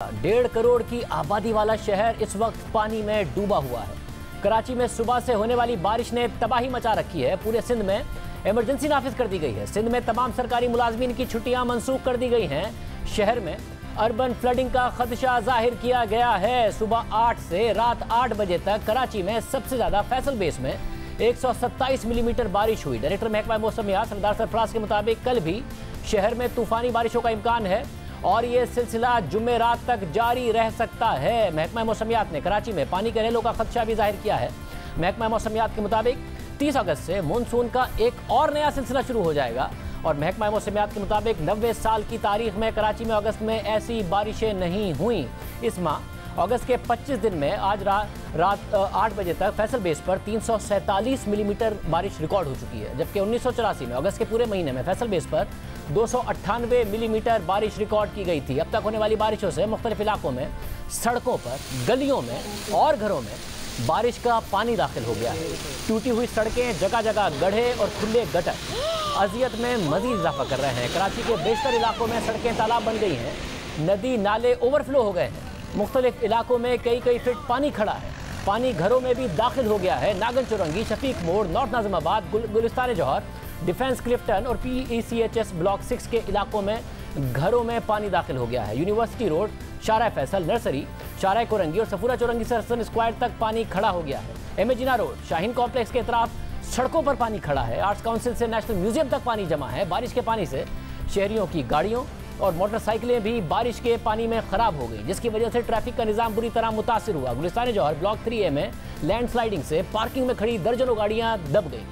1.5 करोड़ की आबादी वाला शहर इस वक्त पानी में डूबा हुआ है। कराची में सुबह से होने वाली बारिश ने तबाही मचा रखी है। पूरे सिंध में इमरजेंसी नाफिज कर दी गई है। सिंध में तमाम सरकारी मुलाजमीन की छुट्टियां मनसूख कर दी गई हैं। शहर में अर्बन फ्लडिंग का खदशा जाहिर किया गया है। सुबह 8 से रात 8 बजे तक कराची में सबसे ज्यादा फैसल बेस में 127 मिलीमीटर बारिश हुई। डायरेक्टर महकमा मौसमियात सरदार सरफराज के मुताबिक कल भी शहर में तूफानी बारिशों का इम्कान है और ये सिलसिला जुम्मे रात तक जारी रह सकता है। महकमा मौसमियात ने कराची में पानी के रेलों का खदशा भी जाहिर किया है। महकमा मौसमियात के मुताबिक 30 अगस्त से मानसून का एक और नया सिलसिला शुरू हो जाएगा और महकमा मौसमियात के मुताबिक 90 साल की तारीख में कराची में अगस्त में ऐसी बारिशें नहीं हुई। इस माह अगस्त के 25 दिन में आज रात 8 बजे तक फैसल बेस पर 347 मिलीमीटर बारिश रिकॉर्ड हो चुकी है, जबकि 1984 में अगस्त के पूरे महीने में फैसल बेस पर 298 मिलीमीटर बारिश रिकॉर्ड की गई थी। अब तक होने वाली बारिशों से मुख्तलिफ इलाकों में सड़कों पर, गलियों में और घरों में बारिश का पानी दाखिल हो गया है। टूटी हुई सड़कें, जगह जगह गड्ढे और खुले गटर अजियत में मजीद इजाफा कर रहे हैं। कराची के बेशतर इलाकों में सड़कें तालाब बन गई हैं, नदी नाले ओवरफ्लो हो गए हैं। मुख्तलिफ इलाकों में कई फीट पानी खड़ा है। पानी घरों में भी दाखिल हो गया है। नागल चौरंगी, शफीक मोड़, नॉर्थ नाजिमाबाद, गुलिस्तान जौहर, डिफेंस क्लिफ्टन और PECHS ब्लॉक 6 के इलाकों में घरों में पानी दाखिल हो गया है। यूनिवर्सिटी रोड, शारा फैसल, नर्सरी, शारा कोरंगी और सफूरा चौरंगी से हसन स्क्वायर तक पानी खड़ा हो गया है। एमेजिना रोड, शाहीन कॉम्प्लेक्स के तरफ सड़कों पर पानी खड़ा है। आर्ट्स काउंसिल से नेशनल म्यूजियम तक पानी जमा है। बारिश के पानी से शहरियों की गाड़ियों और मोटरसाइकिलें भी बारिश के पानी में खराब हो गई, जिसकी वजह से ट्रैफिक का निजाम बुरी तरह मुतासिर हुआ। गुलिस्तान जौहर ब्लॉक 3A में लैंडस्लाइडिंग से पार्किंग में खड़ी दर्जनों गाड़ियां दब गई।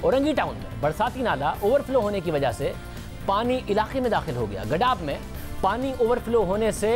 औरंगी टाउन में बरसाती नाला ओवरफ्लो होने की वजह से पानी इलाके में दाखिल हो गया। गडाब में पानी ओवरफ्लो होने से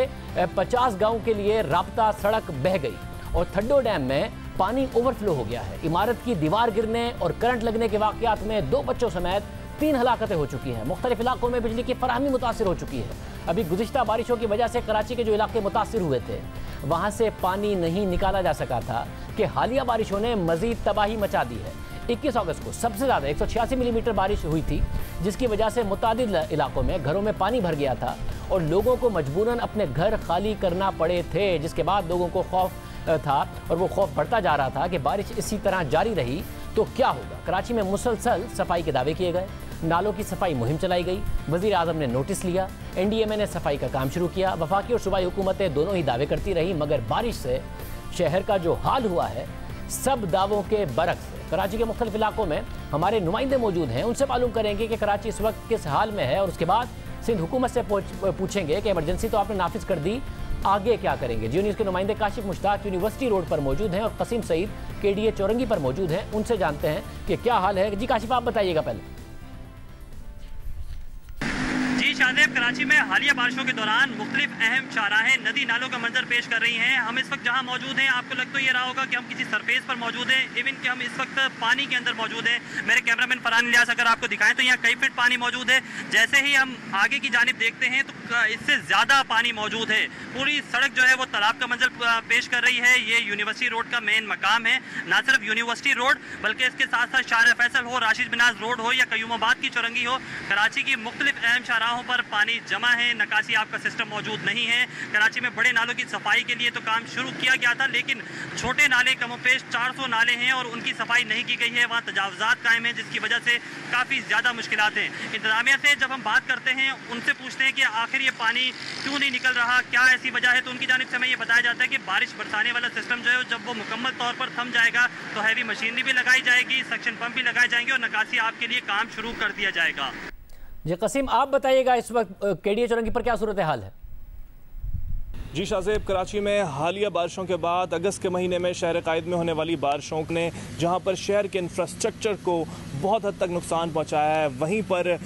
50 गाँव के लिए राब्ता सड़क बह गई और थड्डो डैम में पानी ओवरफ्लो हो गया है। इमारत की दीवार गिरने और करंट लगने के वाकयात में 2 बच्चों समेत 3 हलाकतें हो चुकी हैं। मुख्तलिफ इलाकों में बिजली की फराहमी मुतासिर हो चुकी है। अभी गुज़िश्ता बारिशों की वजह से कराची के जो इलाके मुतासिर हुए थे वहाँ से पानी नहीं निकाला जा सका था कि हालिया बारिशों ने मजीद तबाही मचा दी है। 21 अगस्त को सबसे ज़्यादा 186 मिलीमीटर बारिश हुई थी, जिसकी वजह से मुतादिद इलाकों में घरों में पानी भर गया था और लोगों को मजबूरन अपने घर खाली करना पड़े थे, जिसके बाद लोगों को खौफ था और वो खौफ बढ़ता जा रहा था कि बारिश इसी तरह जारी रही तो क्या होगा। कराची में मुसलसल सफाई के दावे किए गए, नालों की सफाई मुहिम चलाई गई, वज़ीर आज़म ने नोटिस लिया, NDMA ने सफाई का काम शुरू किया। वफाकी और सूबाई हुकूमतें दोनों ही दावे करती रही, मगर बारिश से शहर का जो हाल हुआ है सब दावों के बरक्स है। कराची के मुख्तलिफ इलाकों में हमारे नुमाइंदे मौजूद हैं, उनसे मालूम करेंगे कि कराची इस वक्त किस हाल में है और उसके बाद सिंध हुकूमत से पूछेंगे कि इमरजेंसी तो आपने नाफिज कर दी, आगे क्या करेंगे। जियो न्यूज़ के नुमाइंदे काशिफ मुश्ताक यूनिवर्सिटी रोड पर मौजूद हैं और कसीम सईद KDA चौरंगी पर मौजूद हैं, उनसे जानते हैं कि क्या हाल है। जी काशिफ, आप बताइएगा पहले। शादेब, कराची में हालिया बारिशों के दौरान मुख्तलिफ अहम शाहराहें नदी नालों का मंजर पेश कर रही हैं। हम इस वक्त जहां मौजूद हैं, आपको लग तो ये रहा होगा कि हम किसी सरफेस पर मौजूद हैं, इवन कि हम इस वक्त पानी के अंदर मौजूद हैं। मेरे कैमरामैन फरहान इलियास अगर आपको दिखाएं तो यहाँ कई फीट पानी मौजूद है। जैसे ही हम आगे की जानिब देखते हैं तो इससे ज़्यादा पानी मौजूद है। पूरी सड़क जो है वो तालाब का मंजर पेश कर रही है। ये यूनिवर्सिटी रोड का मेन मकाम है। ना सिर्फ यूनिवर्सिटी रोड बल्कि इसके साथ साथ शारा फैसल हो, राशिद बिनाज रोड हो या कयूमाबाद की चौरंगी हो, कराची की मुख्तलिफ अहम शाहराहों पर पानी जमा है। नकासी आपका सिस्टम मौजूद नहीं है। कराची में बड़े नालों की सफाई के लिए तो काम शुरू किया गया था, लेकिन छोटे नाले कमोपेश 400 नाले हैं और उनकी सफाई नहीं की गई है। वहाँ तजावुज़ात कायम है, जिसकी वजह से काफ़ी ज़्यादा मुश्किलात हैं। इंतज़ामिया से जब हम बात करते हैं, उनसे पूछते हैं कि आखिर ये पानी क्यों नहीं निकल रहा, क्या ऐसी वजह है, तो उनकी जानिब से हमें ये बताया जाता है कि बारिश बरसाने वाला सिस्टम जो है जब वो मुकम्मल तौर पर थम जाएगा तो हैवी मशीनरी भी लगाई जाएगी, सक्शन पंप भी लगाए जाएंगे और नकासी आपके लिए काम शुरू कर दिया जाएगा। जी कसीम, आप बताइएगा इस वक्त KDA चौरंगी पर क्या सूरत हाल है। जी शाज़ेब, कराची में हालिया बारिशों के बाद अगस्त के महीने में शहर कायद में होने वाली बारिशों ने जहां पर शहर के इंफ्रास्ट्रक्चर को बहुत हद तक नुकसान पहुंचाया है, वहीं पर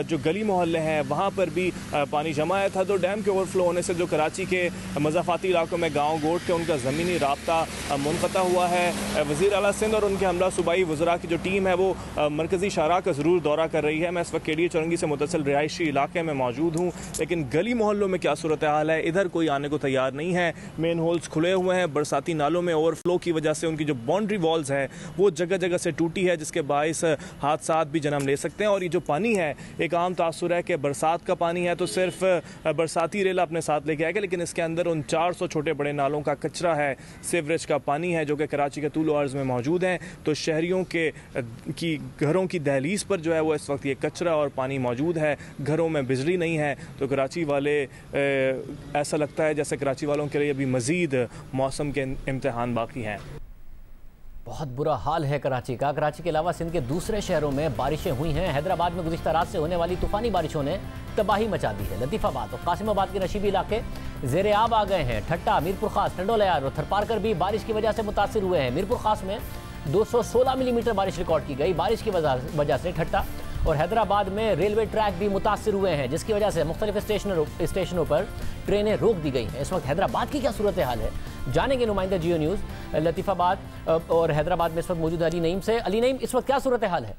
जो गली मोहल्ले हैं वहां पर भी पानी जमा है था। तो डैम के ओवरफ्लो होने से जो कराची के मज़ाफ़ाती इलाकों में गाँव गोट के उनका ज़मीनी राब्ता मुनक़ता हुआ है। वज़ीर आला सिंध और उनके हमला सूबाई वज़रा की जो टीम है वो मरकज़ी शाहरा का ज़रूर दौरा कर रही है। मैं इस वक्त KDA चौरंगी से मुतसिल रिहायशी इलाके में मौजूद हूँ, लेकिन गली मोहल्लों में क्या सूरत हाल है, इधर कोई आने को तैयार नहीं है। मेन होल्स खुले हुए हैं, बरसाती नालों में ओवरफ्लो की वजह से उनकी जो बाउंड्री वॉल्स है वो जगह जगह से टूटी है, जिसके बायस हादसात भी जन्म ले सकते हैं। और ये जो पानी है, एक आम तासुर है कि बरसात का पानी है तो सिर्फ बरसाती रेला अपने साथ लेके आएगा, लेकिन इसके अंदर उन 400 छोटे बड़े नालों का कचरा है, सीवरेज का पानी है, जो कि कराची के तूल अर्ज़ में मौजूद हैं। तो शहरियों की घरों की दहलीज पर जो है वो इस वक्त ये कचरा और पानी मौजूद है। घरों में बिजली नहीं है, तो कराची वाले ऐसा लगता है जैसे कराची वालों के लिए अभी मज़ीद मौसम के इम्तिहान बाकी हैं। बहुत बुरा हाल है कराची का। कराची के अलावा सिंध के दूसरे शहरों में बारिशें हुई हैं। हैदराबाद में गुज़िश्ता रात से होने वाली तूफानी बारिशों ने तबाही मचा दी है। लतीफ़ाबाद और कासिमाबाद के नशीबी इलाके ज़ेरे आब आ गए हैं। ठट्टा, मीरपुर खास, टंडोलयार और थरपारकर भी बारिश की वजह से मुतासिर हुए हैं। मीरपुर खास में 216 मिलीमीटर बारिश रिकॉर्ड की गई। बारिश की वजह से ठट्टा और हैदराबाद में रेलवे ट्रैक भी मुतासिर हुए हैं, जिसकी वजह से मुख्तलिफ स्टेशनों पर ट्रेनें रोक दी गई हैं। इस वक्त हैदराबाद की क्या सूरत हाल है, जानेंगे नुमाइंदा जियो न्यूज़ लतीफ़ाबाद और हैदराबाद में इस वक्त मौजूद अली नईम से। अली नईम, इस वक्त क्या सूरत हाल है?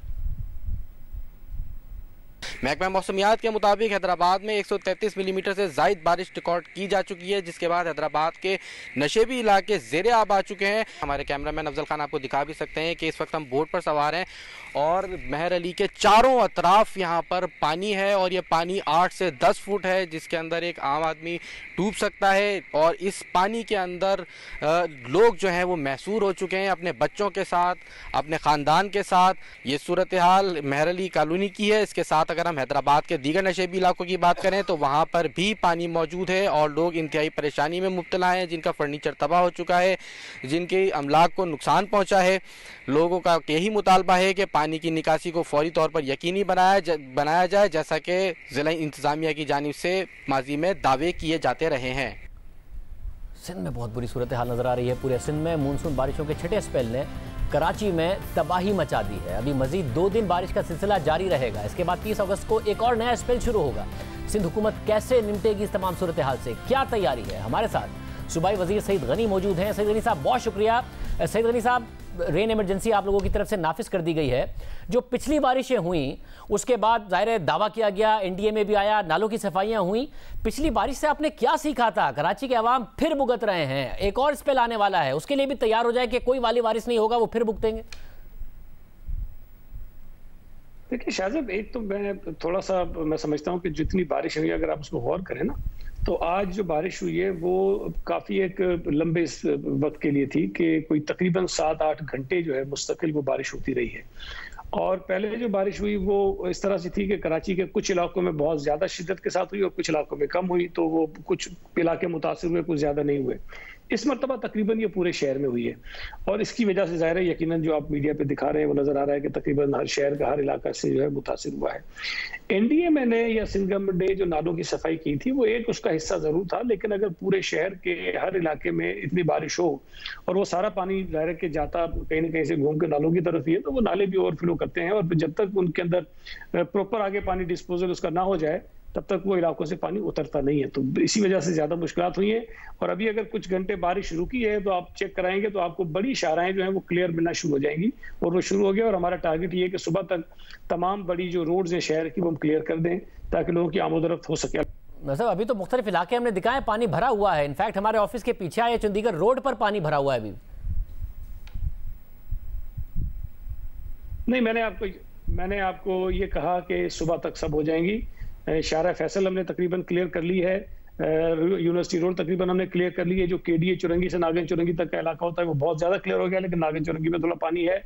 महकमा मौसमियात के मुताबिक हैदराबाद में 133 मिलीमीटर से ज़ायद बारिश रिकॉर्ड की जा चुकी है, जिसके बाद हैदराबाद के नशेबी इलाके ज़ेरे आब आ चुके हैं। हमारे कैमरामैन अफजल खान आपको दिखा भी सकते हैं कि इस वक्त हम बोट पर सवार हैं और महर अली के चारों अतराफ यहाँ पर पानी है और ये पानी 8 से 10 फुट है, जिसके अंदर एक आम आदमी डूब सकता है। और इस पानी के अंदर लोग जो हैं वो महसूर हो चुके हैं अपने बच्चों के साथ, अपने ख़ानदान के साथ। ये सूरत हाल महर अली कॉलोनी की है। इसके साथ अगर हम हैदराबाद के दीगर नशेबी इलाकों की बात करें तो वहाँ पर भी पानी मौजूद है और लोग इंतहाई परेशानी में मुब्तला हैं, जिनका फर्नीचर तबाह हो चुका है, जिनके अमलाक को नुकसान पहुँचा है। लोगों का यही मुतालबा है कि पानी की निकासी को फौरी तौर पर यकीनी बनाया जाए, जैसा कि ज़िला इंतज़ामिया की जानिब से माजी में दावे किए जाते रहे हैं। सिंध में बहुत बुरी सूरत हाल नजर आ रही है। पूरे सिंध में मानसून बारिशों के छठे स्पेल ने कराची में तबाही मचा दी है। अभी मजीद 2 दिन बारिश का सिलसिला जारी रहेगा। इसके बाद 30 अगस्त को एक और नया स्पेल शुरू होगा। सिंध हुकूमत कैसे निपटेगी इस तमाम सूरत हाल से, क्या तैयारी है? हमारे साथ सूबाई वजीर सईद गनी मौजूद हैं। सईद गनी साहब, बहुत शुक्रिया। सईद गनी साहब, रेन इमरजेंसी आप लोगों की तरफ से नाफिज कर दी गई है। जो पिछली बारिशें हुई उसके बाद ज़ाहिर दावा किया गया, एनडीए में भी आया, नालों की सफाइयां हुई। पिछली बारिश से आपने क्या सीखा था? कराची के अवाम फिर भुगत रहे हैं, एक और स्पेल आने वाला है, उसके लिए भी तैयार हो जाए कि कोई वाली बारिश नहीं होगा, वो फिर भुगतेंगे। देखिए शाहज़ब, एक तो मैं समझता हूँ कि जितनी बारिश हुई अगर आप उसको गौर करें ना, तो आज जो बारिश हुई है वो काफ़ी एक लंबे वक्त के लिए थी कि कोई तकरीबन 7-8 घंटे जो है मुस्तकिल वो बारिश होती रही है। और पहले जो बारिश हुई वो इस तरह से थी कि कराची के कुछ इलाकों में बहुत ज़्यादा शिद्दत के साथ हुई और कुछ इलाकों में कम हुई, तो वो कुछ इलाके मुतासिर हुए, कुछ ज़्यादा नहीं हुए। इस मरतबा तकरीबन ये पूरे शहर में हुई है और इसकी वजह से ज़ाहिर है यकीनन जो आप मीडिया पे दिखा रहे हैं वो नज़र आ रहा है कि तकरीबन हर शहर का हर इलाका से जो है मुतासिर हुआ है। एनडीए में ने या सिंध गवर्नमेंट ने जो नालों की सफाई की थी वो एक उसका हिस्सा ज़रूर था, लेकिन अगर पूरे शहर के हर इलाके में इतनी बारिश हो और वो सारा पानी ज़ाहिर के जाता कहीं ना कहीं से घूम के नालों की तरफ ही है, तो वो नाले भी ओवरफ्लो करते हैं और जब तक उनके अंदर प्रॉपर आगे पानी डिस्पोजल उसका ना हो जाए तब तक वो इलाकों से पानी उतरता नहीं है। तो इसी वजह से ज्यादा मुश्किलात हुई हैं। और अभी अगर कुछ घंटे बारिश रुकी है तो आप चेक कराएंगे तो आपको बड़ी शाराएं जो हैं वो क्लियर मिलना शुरू हो जाएंगी और वो शुरू हो गया। और हमारा टारगेट ये है कि सुबह तक तमाम बड़ी जो रोड्स हैं शहर की वो हम क्लियर कर दें ताकि लोगों की आमोदरफ्त हो सके। मतलब अभी तो मुख्तलिफ इलाके हमने दिखाए पानी भरा हुआ है। इनफैक्ट हमारे ऑफिस के पीछे आए चंडीगढ़ रोड पर पानी भरा हुआ है अभी। नहीं, मैंने आपको ये कहा कि सुबह तक सब हो जाएंगी। शारा फैसल हमने तकरीबन क्लियर कर ली है, यूनिवर्सिटी रोड तकरीबन हमने क्लियर कर ली है। जो केडीए चुरंगी से नागन चुरंगी तक का इलाका होता है वो बहुत ज्यादा क्लियर हो गया, लेकिन नागन चुरंगी में थोड़ा पानी है।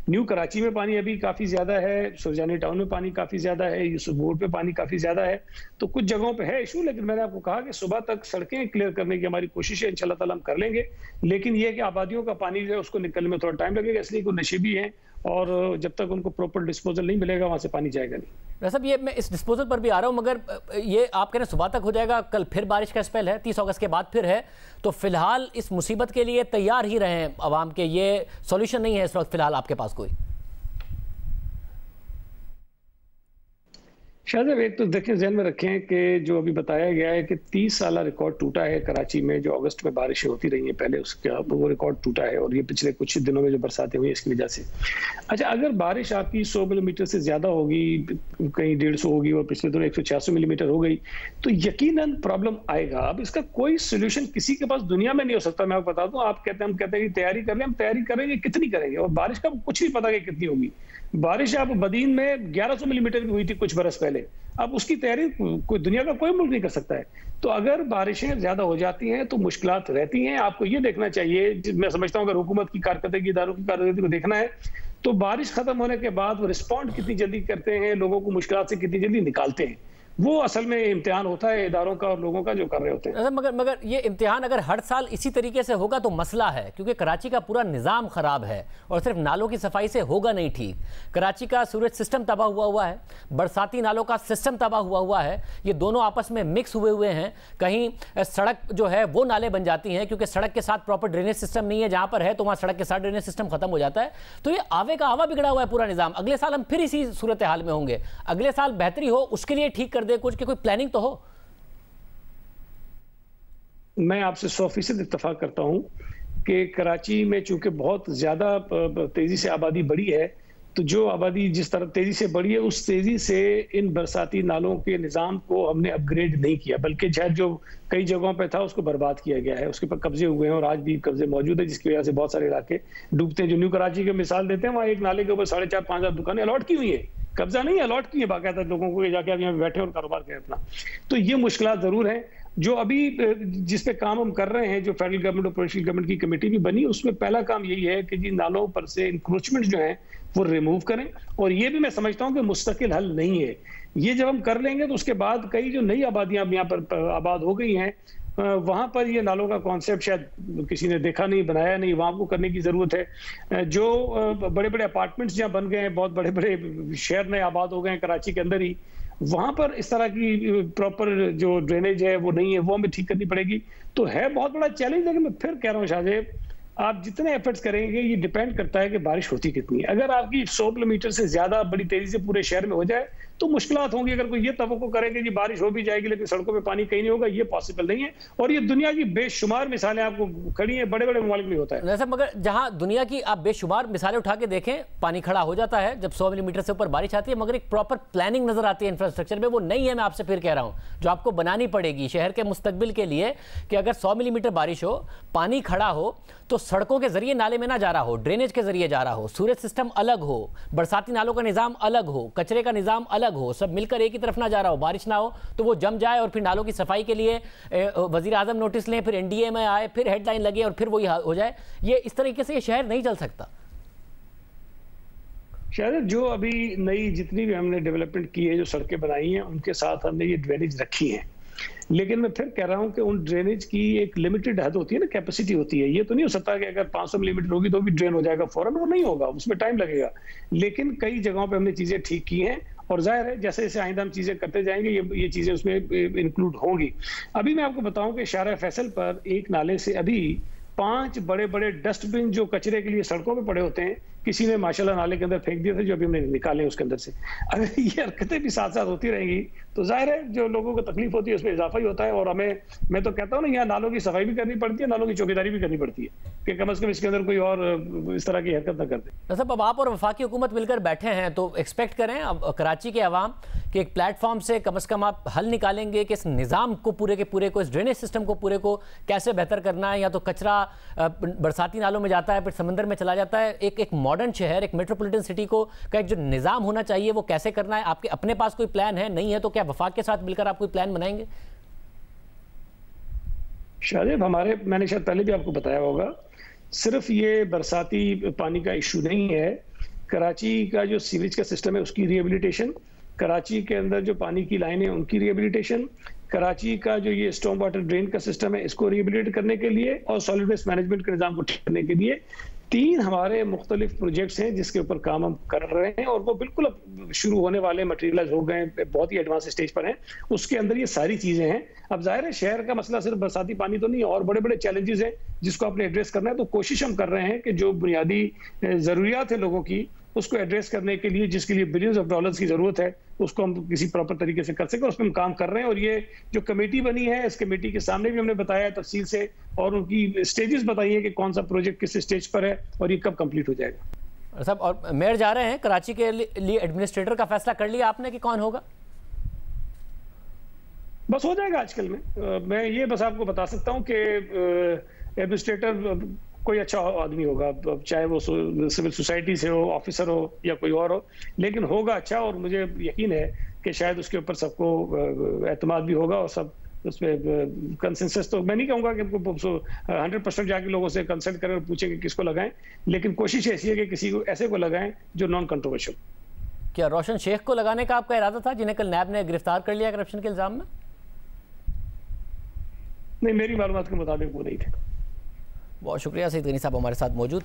न्यू कराची में पानी अभी काफी ज्यादा है, सुरजानी टाउन में पानी काफी ज्यादा है, यूसुफ बोर्ड पे पानी काफी ज्यादा है। तो कुछ जगहों पे है इशू, लेकिन मैंने आपको कहा कि सुबह तक सड़कें क्लियर करने की हमारी कोशिश है, इंशाल्लाह ताला हम कर लेंगे। लेकिन ये है कि आबादियों का पानी जो है उसको निकलने में थोड़ा टाइम लगेगा, इसलिए कोई नशेबी हैं और जब तक उनको प्रॉपर डिस्पोजल नहीं मिलेगा वहां से पानी जाएगा नहीं। साहब, ये मैं इस डिस्पोजल पर भी आ रहा हूं, मगर ये आप कह रहे हैं सुबह तक हो जाएगा, कल फिर बारिश का स्पेल है, 30 अगस्त के बाद फिर है, तो फिलहाल इस मुसीबत के लिए तैयार ही रहें अवाम के। ये सॉल्यूशन नहीं है इस वक्त फिलहाल आपके पास कोई? शाहजेब, एक तो देखिए ज़हन में रखें कि जो अभी बताया गया है कि 30 साल रिकॉर्ड टूटा है कराची में, जो अगस्त में बारिशें होती रही हैं पहले, उसका वो रिकॉर्ड टूटा है, और ये पिछले कुछ दिनों में जो बरसातें हुई इसकी वजह से। अच्छा, अगर बारिश आपकी 100 मिलीमीटर से ज़्यादा होगी, कहीं 150 होगी और पिछले दिनों 186 मिलीमीटर हो गई, तो यकीनन प्रॉब्लम आएगा। अब इसका कोई सोल्यूशन किसी के पास दुनिया में नहीं हो सकता। मैं आपको बता दूं, हम कहते हैं कि तैयारी कर लें, हम तैयारी करेंगे, कितनी करेंगे, और बारिश का कुछ नहीं पता कि कितनी होगी। बारिश आप बदीन में 1100 मिलीमीटर की हुई थी कुछ बरस पहले, अब उसकी तैयारी कोई दुनिया का कोई मुल्क नहीं कर सकता है। तो अगर बारिशें ज्यादा हो जाती हैं तो मुश्किलात रहती हैं। आपको ये देखना चाहिए, मैं समझता हूं अगर हुकूमत की कारकर्दगी, इदारों की कारकर्दगी को देखना है तो बारिश खत्म होने के बाद वो रिस्पॉन्ड कितनी जल्दी करते हैं, लोगों को मुश्किलात से कितनी जल्दी निकालते हैं, वो असल में इम्तिहान होता है इदारों का और लोगों का जो कर रहे होते हैं। मगर ये इम्तिहान अगर हर साल इसी तरीके से होगा तो मसला है, क्योंकि कराची का पूरा निज़ाम ख़राब है और सिर्फ नालों की सफाई से होगा नहीं ठीक। कराची का सूरज सिस्टम तबाह हुआ है, बरसाती नालों का सिस्टम तबाह हुआ है, ये दोनों आपस में मिक्स हुए हैं। कहीं सड़क जो है वो नाले बन जाती हैं क्योंकि सड़क के साथ प्रॉपर ड्रेनेज सिस्टम नहीं है, जहाँ पर है तो वहाँ सड़क के साथ ड्रेनेज सिस्टम खत्म हो जाता है। तो ये आवे का आवा बिगड़ा हुआ है पूरा निज़ाम। अगले साल हम फिर इसी सूरत हाल में होंगे। अगले साल बेहतरी हो उसके लिए ठीक कर दे कुछ, कि कोई प्लानिंग तो हो। मैं आपसे 100% इत्तेफाक करता हूं कि कराची में चूंकि बहुत ज्यादा तेजी से आबादी बढ़ी है, तो जो आबादी जिस तरह तेजी से बढ़ी है उस तेजी से इन बरसाती नालों के निज़ाम को हमने अपग्रेड नहीं किया, बल्कि शायद जो कई जगहों पे था उसको बर्बाद किया गया है, उसके पर कब्जे हुए हैं और आज भी कब्जे मौजूद है, जिसकी वजह से बहुत सारे इलाके डूबते हैं। जो न्यू कराची की मिसाल देते हैं, वहाँ एक नाले के ऊपर 4,500-5,000 दुकानें अलॉट की हुई है, कब्जा नहीं अलॉट की है बाकायदा लोगों को, जाके आप यहाँ बैठे और कारोबार करें अपना। तो ये मुश्किलात जरूर है। जो अभी जिस पे काम हम कर रहे हैं, जो फेडरल गवर्नमेंट और प्रोविंशियल गवर्नमेंट की कमेटी भी बनी, उसमें पहला काम यही है कि जी नालों पर से इंक्रोचमेंट जो है वो रिमूव करें, और ये भी मैं समझता हूँ कि मुस्तकिल हल नहीं है। ये जब हम कर लेंगे तो उसके बाद कई जो नई आबादियां यहाँ पर आबाद हो गई हैं, वहां पर ये नालों का कॉन्सेप्ट शायद किसी ने देखा नहीं, बनाया नहीं, वहां को करने की जरूरत है। जो बड़े बड़े अपार्टमेंट्स जहाँ बन गए हैं, बहुत बड़े बड़े शहर नए आबाद हो गए हैं कराची के अंदर ही, वहां पर इस तरह की प्रॉपर जो ड्रेनेज है वो नहीं है, वो हमें ठीक करनी पड़ेगी। तो है बहुत बड़ा चैलेंज, लेकिन मैं फिर कह रहा हूँ शाहजेब, आप जितने एफर्ट्स करेंगे ये डिपेंड करता है कि बारिश होती कितनी है। अगर आपकी 100 किलोमीटर से ज्यादा बड़ी तेजी से पूरे शहर में हो जाए तो मुश्किलात होंगी। अगर कोई ये तवक्को करेंगे कि बारिश हो भी जाएगी लेकिन सड़कों पे पानी कहीं नहीं होगा, ये पॉसिबल नहीं है। और ये दुनिया की बेशुमार मिसालें आपको खड़ी हैं, बड़े बड़े ममालिक में होता है वैसे। मगर जहां दुनिया की आप बेशुमार मिसालें उठा के देखें, पानी खड़ा हो जाता है जब 100 मिलीमीटर से ऊपर बारिश आती है, मगर एक प्रॉपर प्लानिंग नजर आती है इंफ्रास्ट्रक्चर में, वो नहीं है। मैं आपसे फिर कह रहा हूं, जो आपको बनानी पड़ेगी शहर के मुस्तकबिल के लिए, कि अगर 100 मिलीमीटर बारिश हो, पानी खड़ा हो, तो सड़कों के जरिए नाले में ना जा रहा हो, ड्रेनेज के जरिए जा रहा हो, सूरज सिस्टम अलग हो, बरसाती नालों का निजाम अलग हो, कचरे का निजाम अलग हो, सब मिलकर एक ही तरफ ना जा रहा हो। बारिश ना हो तो वो जम जाए और फिर नालों की सफाई के लिए वजीर आजम नोटिस लें, फिर एनडीए में आए, फिर हेडलाइन लगे और फिर वही हो जाए। ये इस तरीके से ये शहर नहीं चल सकता। शायद जो अभी नई जितनी भी हमने डेवलपमेंट की है, जो सड़कें बनाई हैं, उनके साथ हमने ये ड्रेनेज रखी है, लेकिन मैं फिर कह रहा हूं कि उन ड्रेनेज की एक लिमिटेड हद होती है ना, कैपेसिटी होती है। ये तो नहीं हो सकता कि अगर 500 मिलीमीटर होगी तो भी ड्रेन हो जाएगा फौरन, वो नहीं होगा, उसमें टाइम लगेगा। लेकिन कई जगहों पे हमने चीजें ठीक की हैं और जाहिर है जैसे जैसे आइंदा हम चीजें करते जाएंगे ये चीजें उसमें इंक्लूड होंगी। अभी मैं आपको बताऊं कि शारा फैसल पर एक नाले से अभी 5 बड़े बड़े डस्टबिन जो कचरे के लिए सड़कों पे पड़े होते हैं, किसी ने माशाल्लाह नाले के अंदर फेंक दिए थे, जो अभी हमने निकाले उसके अंदर से। अगर ये हरकतें भी साथ साथ होती रहेंगी तो जाहिर है जो लोगों को तकलीफ होती है उसमें इजाफा ही होता है। और हमें, मैं तो कहता हूँ ना, यहाँ नालों की सफाई भी करनी पड़ती है, नालों की चौकीदारी भी करनी पड़ती है कि कम से कम इसके अंदर कोई और इस तरह की हरकत ना करते। अब आप और वफाकी हुकूमत मिलकर बैठे हैं तो एक्सपेक्ट करें अब कराची के अवाम के एक प्लेटफॉर्म से कम आप हल निकालेंगे कि इस निज़ाम को पूरे के पूरे को, इस ड्रेनेज सिस्टम को पूरे को कैसे बेहतर करना है। या तो कचरा बरसाती नालों में जाता है, फिर समंदर में चला जाता है। एक मॉडर्न शहर, एक मेट्रोपॉलिटन सिटी को का एक जो निज़ाम होना चाहिए वो कैसे करना है। आपके अपने पास कोई प्लान है? नहीं है तो क्या वफाक के साथ मिलकर आप कोई प्लान बनाएंगे? शायद मैंने शायद पहले भी आपको बताया होगा, सिर्फ ये बरसाती पानी का इशू नहीं है। कराची का जो सीवेज का सिस्टम है उसकी रिहेबिलिटेशन, कराची के अंदर जो पानी की लाइनें उनकी रिहेबिलिटेशन, कराची का जो ये स्टॉर्म वाटर ड्रेन का सिस्टम है इसको रिहेबिलिटेट करने के लिए, और सॉलिड वेस्ट मैनेजमेंट के निजाम को ठीक करने के लिए 3 हमारे मुख्तलिफ प्रोजेक्ट्स हैं जिसके ऊपर काम हम कर रहे हैं, और वो बिल्कुल अब शुरू होने वाले, मटेरियलाइज हो गए, बहुत ही एडवांस स्टेज पर हैं। उसके अंदर ये सारी चीजें हैं। अब जाहिर है शहर का मसला सिर्फ बरसाती पानी तो नहीं है, और बड़े बड़े चैलेंजेस हैं जिसको आपने एड्रेस करना है। तो कोशिश हम कर रहे हैं कि जो बुनियादी जरूरियात है लोगों की उसको एड्रेस करने के लिए, जिसके लिए बिलियंस ऑफ डॉलर्स की जरूरत है, उसको हम किसी प्रॉपर तरीके से कर सकें, उस पर हम काम कर रहे हैं। और ये जो कमेटी बनी है, इस कमेटी के सामने भी हमने बताया तफसील से, और उनकी स्टेजेस बताई है कि कौन सा प्रोजेक्ट किस स्टेज पर है और ये कब कंप्लीट हो जाएगा। साहब, और मेयर जा रहे हैं कराची के लिए, एडमिनिस्ट्रेटर का फैसला कर लिया आपने कि कौन होगा? बस हो जाएगा आजकल में। मैं ये बस आपको बता सकता हूँ कि एडमिनिस्ट्रेटर कोई अच्छा आदमी होगा, चाहे वो सिविल सोसाइटी से हो, ऑफिसर हो या कोई और हो, लेकिन होगा अच्छा। और मुझे यकीन है कि शायद उसके ऊपर सबको एतमाद भी होगा और सब उसमें कंसेंसस, तो मैं नहीं कहूँगा कि 100% जाके लोगों से कंसल्ट करें और पूछें कि किसको लगाएं, लेकिन कोशिश ऐसी है कि किसी को ऐसे को लगाएं जो नॉन कंट्रोवर्शियल। क्या रोशन शेख को लगाने का आपका इरादा था, जिन्हें कल नैब ने गिरफ्तार कर लिया करप्शन के इल्जाम में? नहीं, मेरी मालूमात के मुताबिक वो नहीं थे। बहुत शुक्रिया, सईद गनी साहब हमारे साथ मौजूद।